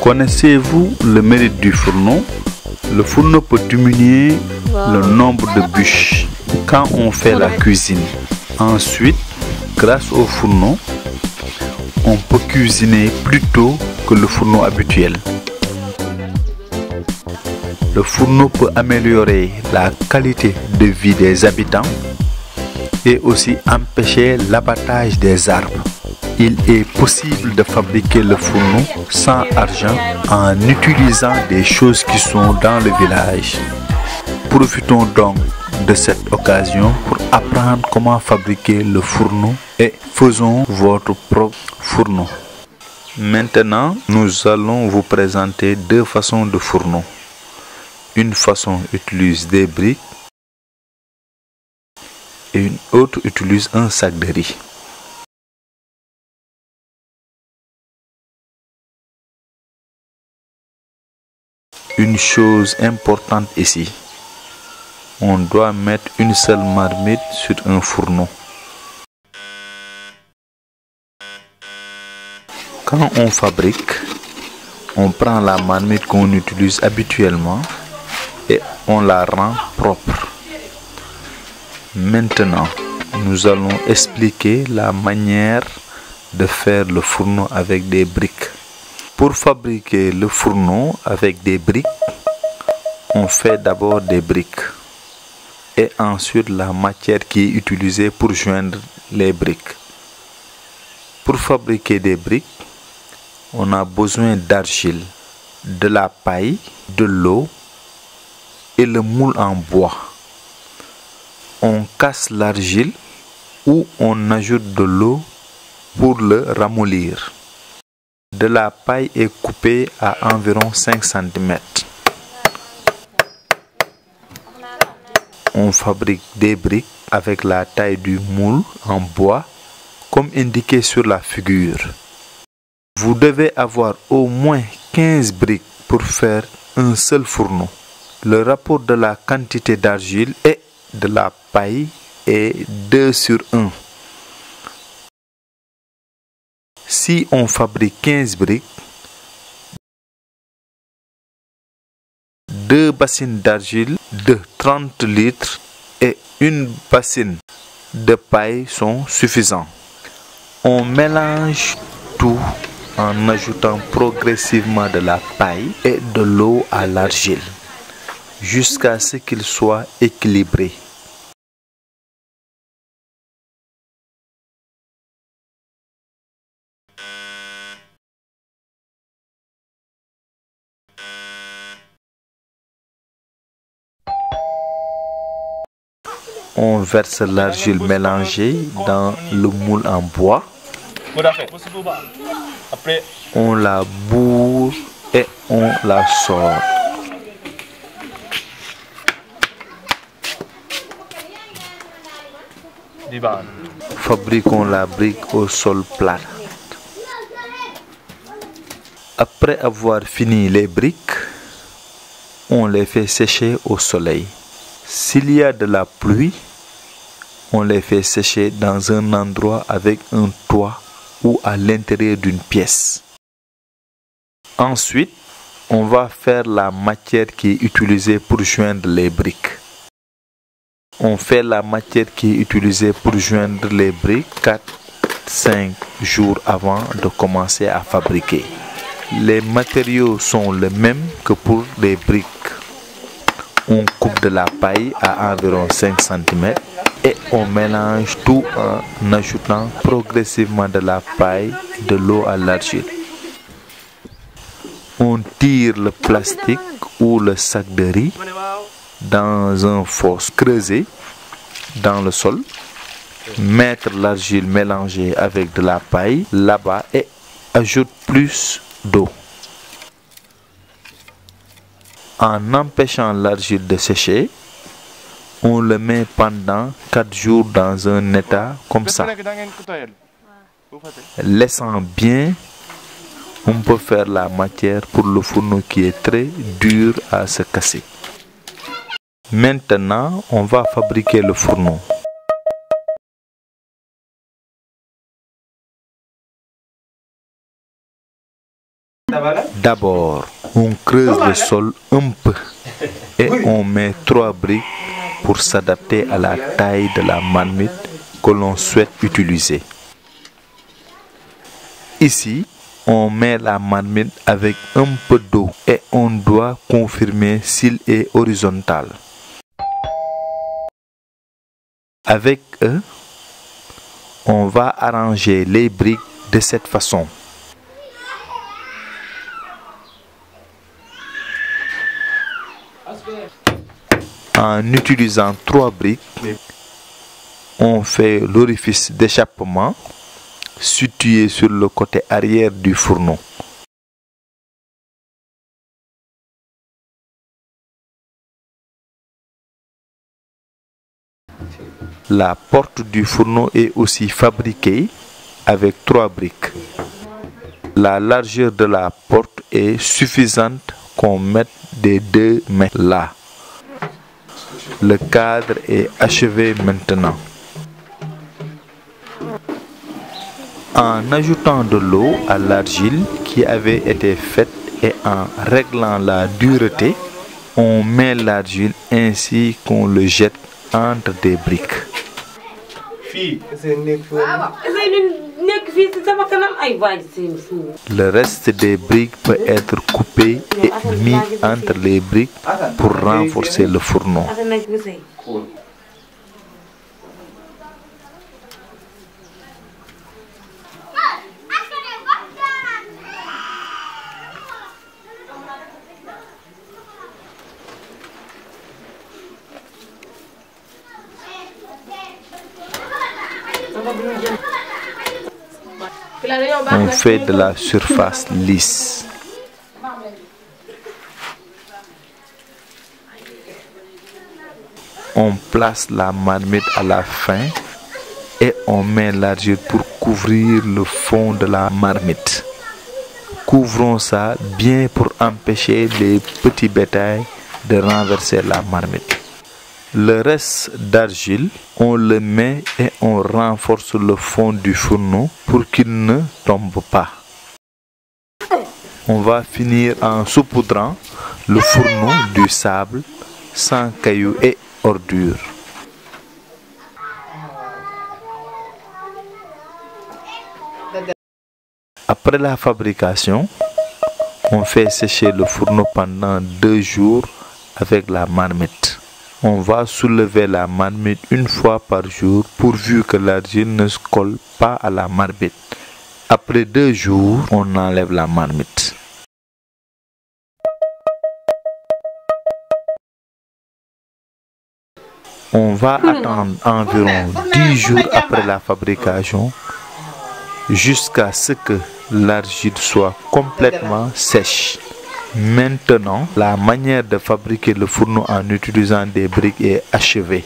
Connaissez-vous le mérite du fourneau? Le fourneau peut diminuer le nombre de bûches quand on fait la cuisine. Ensuite, grâce au fourneau, on peut cuisiner plus tôt que le fourneau habituel. Le fourneau peut améliorer la qualité de vie des habitants et aussi empêcher l'abattage des arbres. Il est possible de fabriquer le fourneau sans argent en utilisant des choses qui sont dans le village. Profitons donc de cette occasion pour apprendre comment fabriquer le fourneau et faisons votre propre fourneau. Maintenant, nous allons vous présenter deux façons de fourneau. Une façon utilise des briques et une autre utilise un sac de riz. Une chose importante ici, on doit mettre une seule marmite sur un fourneau. Quand on fabrique, on prend la marmite qu'on utilise habituellement et on la rend propre. Maintenant, nous allons expliquer la manière de faire le fourneau avec des briques. Pour fabriquer le fourneau avec des briques, on fait d'abord des briques et ensuite la matière qui est utilisée pour joindre les briques. Pour fabriquer des briques, on a besoin d'argile, de la paille, de l'eau et le moule en bois. On casse l'argile ou on ajoute de l'eau pour le ramollir. De la paille est coupée à environ 5 cm. On fabrique des briques avec la taille du moule en bois comme indiqué sur la figure. Vous devez avoir au moins 15 briques pour faire un seul fourneau. Le rapport de la quantité d'argile et de la paille est 2:1. Si on fabrique 15 briques, 2 bassines d'argile de 30 litres et une bassine de paille sont suffisants. On mélange tout en ajoutant progressivement de la paille et de l'eau à l'argile jusqu'à ce qu'il soit équilibré. On verse l'argile mélangée dans le moule en bois. On la bourre et on la sort. Fabriquons la brique au sol plat. Après avoir fini les briques, on les fait sécher au soleil. S'il y a de la pluie, on les fait sécher dans un endroit avec un toit ou à l'intérieur d'une pièce. Ensuite, on va faire la matière qui est utilisée pour joindre les briques. On fait la matière qui est utilisée pour joindre les briques 4-5 jours avant de commencer à fabriquer. Les matériaux sont les mêmes que pour les briques. On coupe de la paille à environ 5 cm et on mélange tout en ajoutant progressivement de la paille et de l'eau à l'argile. On tire le plastique ou le sac de riz dans un fosse creusé dans le sol, mettre l'argile mélangée avec de la paille là-bas et ajoute plus d'eau. En empêchant l'argile de sécher, on le met pendant 4 jours dans un état comme ça. Laissant bien, on peut faire la matière pour le fourneau qui est très dur à se casser. Maintenant, on va fabriquer le fourneau. D'abord, on creuse le sol un peu et on met 3 briques pour s'adapter à la taille de la marmite que l'on souhaite utiliser. Ici, on met la marmite avec un peu d'eau et on doit confirmer s'il est horizontal. Avec eux, on va arranger les briques de cette façon. En utilisant 3 briques, on fait l'orifice d'échappement situé sur le côté arrière du fourneau. La porte du fourneau est aussi fabriquée avec 3 briques. La largeur de la porte est suffisante qu'on mette des 2 mètres là. Le cadre est achevé maintenant. En ajoutant de l'eau à l'argile qui avait été faite et en réglant la dureté, on met l'argile ainsi qu'on le jette entre des briques. Le reste des briques peut être coupé et mis entre les briques pour renforcer le fourneau. On fait de la surface lisse. On place la marmite à la fin et on met l'argile pour couvrir le fond de la marmite. Couvrons ça bien pour empêcher les petits bétails de renverser la marmite. Le reste d'argile, on le met et on renforce le fond du fourneau pour qu'il ne tombe pas. On va finir en saupoudrant le fourneau du sable sans cailloux et ordures. Après la fabrication, on fait sécher le fourneau pendant 2 jours avec la marmite. On va soulever la marmite une fois par jour pourvu que l'argile ne se colle pas à la marmite. Après 2 jours, on enlève la marmite. On va attendre environ 10 jours après la fabrication jusqu'à ce que l'argile soit complètement sèche. Maintenant, la manière de fabriquer le fourneau en utilisant des briques est achevée.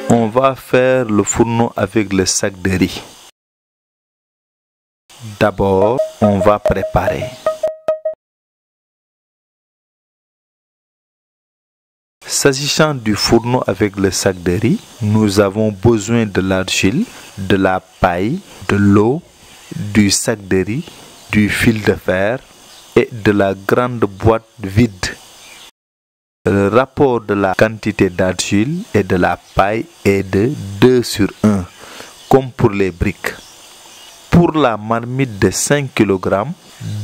On va faire le fourneau avec le sac de riz. D'abord, on va préparer. S'agissant du fourneau avec le sac de riz, nous avons besoin de l'argile, de la paille, de l'eau, du sac de riz, du fil de fer et de la grande boîte vide. Le rapport de la quantité d'argile et de la paille est de 2:1, comme pour les briques. Pour la marmite de 5 kg,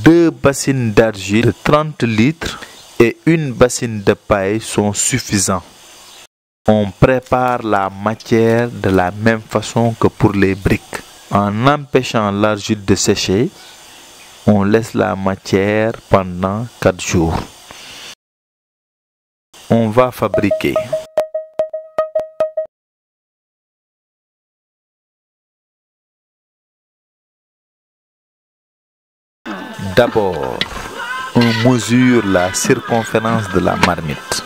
2 bassines d'argile de 30 litres et une bassine de paille sont suffisants. On prépare la matière de la même façon que pour les briques. En empêchant l'argile de sécher, on laisse la matière pendant 4 jours. On va fabriquer. D'abord, on mesure la circonférence de la marmite.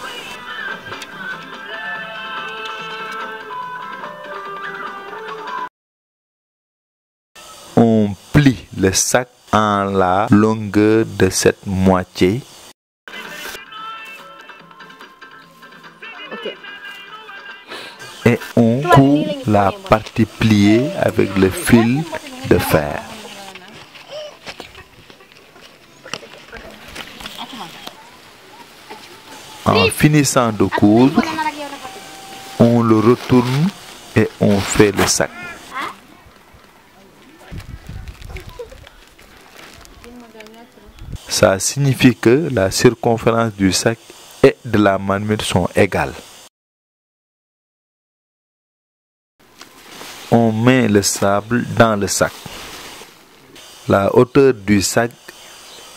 On plie le sac en la longueur de cette moitié. Et on coud la partie pliée avec le fil de fer. En finissant de coudre, on le retourne et on fait le sac. Ça signifie que la circonférence du sac et de la marmite sont égales. On met le sable dans le sac. La hauteur du sac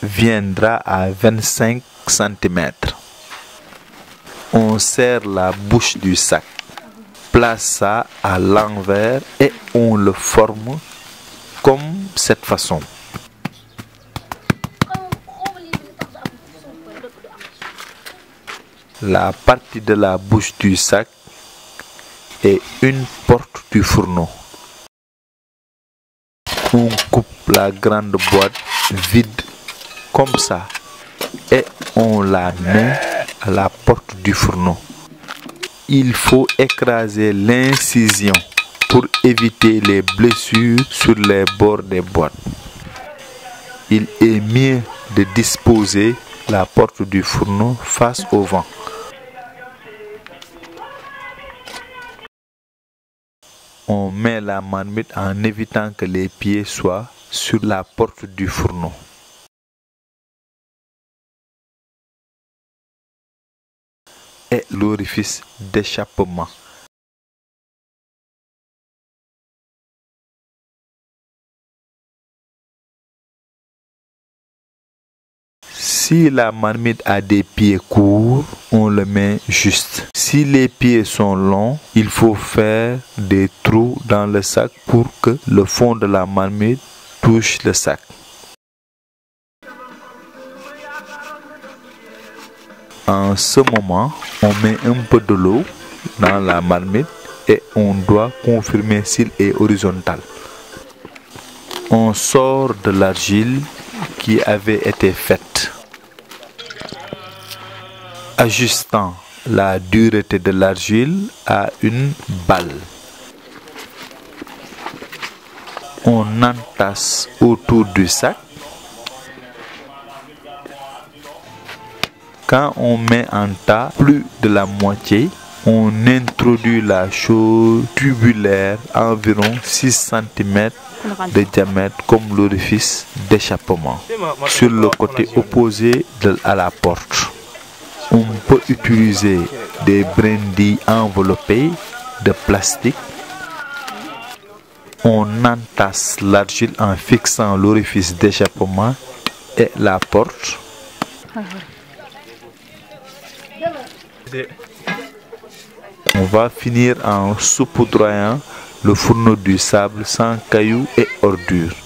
viendra à 25 cm. On serre la bouche du sac, place ça à l'envers et on le forme comme cette façon. La partie de la bouche du sac est une porte du fourneau. On coupe la grande boîte vide comme ça et on la met à la porte du fourneau. Il faut écraser l'incision pour éviter les blessures sur les bords des boîtes. Il est mieux de disposer la porte du fourneau face au vent. On met la marmite en évitant que les pieds soient sur la porte du fourneau. Et l'orifice d'échappement. Si la marmite a des pieds courts, on le met juste. Si les pieds sont longs, il faut faire des trous dans le sac pour que le fond de la marmite touche le sac. En ce moment, on met un peu de l'eau dans la marmite et on doit confirmer s'il est horizontal. On sort de l'argile qui avait été faite, ajustant la dureté de l'argile à une balle. On entasse autour du sac. Quand on met en tas plus de la moitié, on introduit la chose tubulaire environ 6 cm de diamètre comme l'orifice d'échappement sur le côté opposé à la porte. On peut utiliser des brindilles enveloppées de plastique. On entasse l'argile en fixant l'orifice d'échappement et la porte. On va finir en saupoudroyant le fourneau du sable sans cailloux et ordures.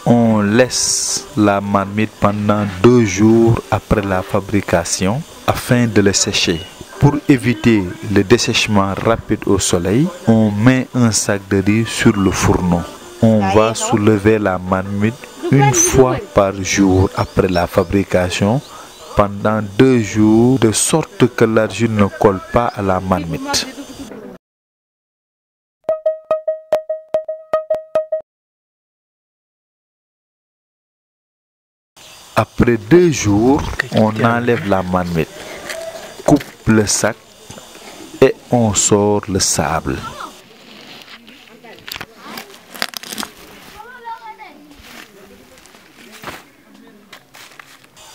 On laisse la marmite pendant 2 jours après la fabrication afin de le sécher. Pour éviter le dessèchement rapide au soleil, on met un sac de riz sur le fourneau. On va soulever la marmite une fois par jour après la fabrication pendant 2 jours de sorte que l'argile ne colle pas à la marmite. Après 2 jours, on enlève la marmite, coupe le sac et on sort le sable.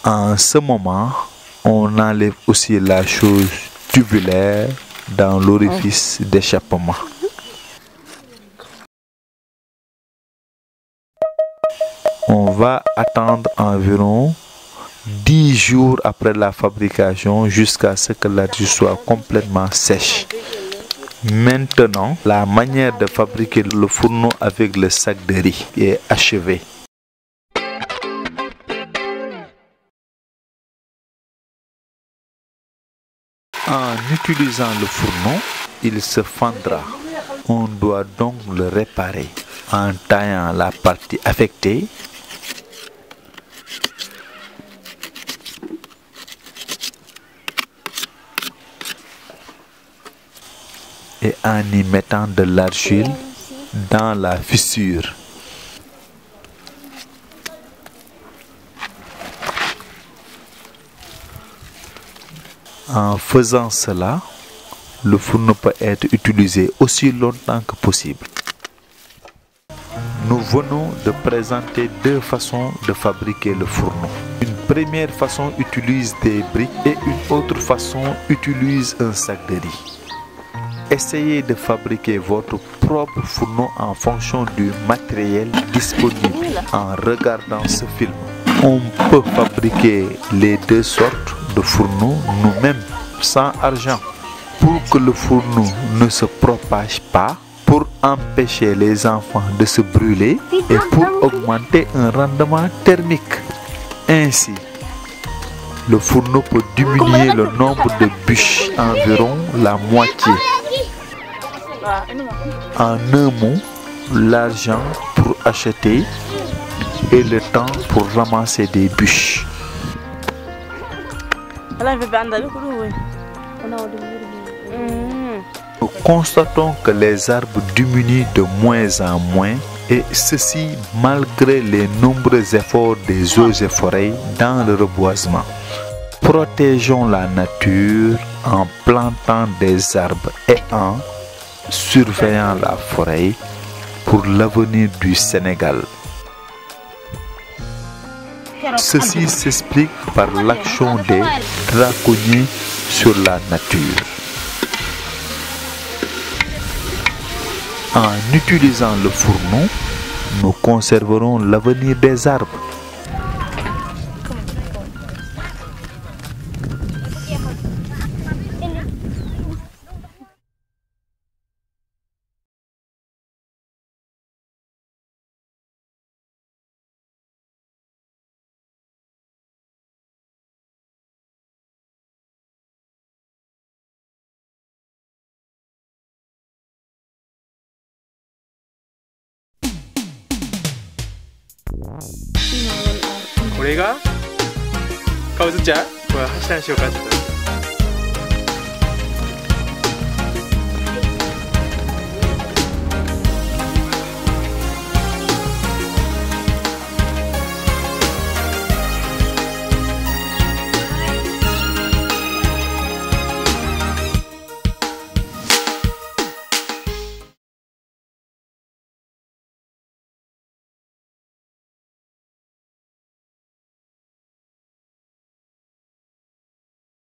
En ce moment, on enlève aussi la chose tubulaire dans l'orifice d'échappement. On va attendre environ 10 jours après la fabrication jusqu'à ce que l'argile soit complètement sèche. Maintenant, la manière de fabriquer le fourneau avec le sac de riz est achevée. En utilisant le fourneau, il se fendra. On doit donc le réparer en taillant la partie affectée et en y mettant de l'argile dans la fissure. En faisant cela, le fourneau peut être utilisé aussi longtemps que possible. Nous venons de présenter deux façons de fabriquer le fourneau. Une première façon utilise des briques et une autre façon utilise un sac de riz. Essayez de fabriquer votre propre fourneau en fonction du matériel disponible en regardant ce film. On peut fabriquer les deux sortes de fourneaux nous-mêmes sans argent. Pour que le fourneau ne se propage pas, pour empêcher les enfants de se brûler et pour augmenter un rendement thermique. Ainsi, le fourneau peut diminuer le nombre de bûches environ la moitié. En un mot, l'argent pour acheter et le temps pour ramasser des bûches. Nous constatons que les arbres diminuent de moins en moins et ceci malgré les nombreux efforts des eaux et forêts dans le reboisement. Protégeons la nature en plantant des arbres et en surveillant la forêt pour l'avenir du Sénégal. Ceci s'explique par l'action des braconniers sur la nature. En utilisant le fourneau, nous conserverons l'avenir des arbres.これが顔ずっちゃう？これ走らんしようかって。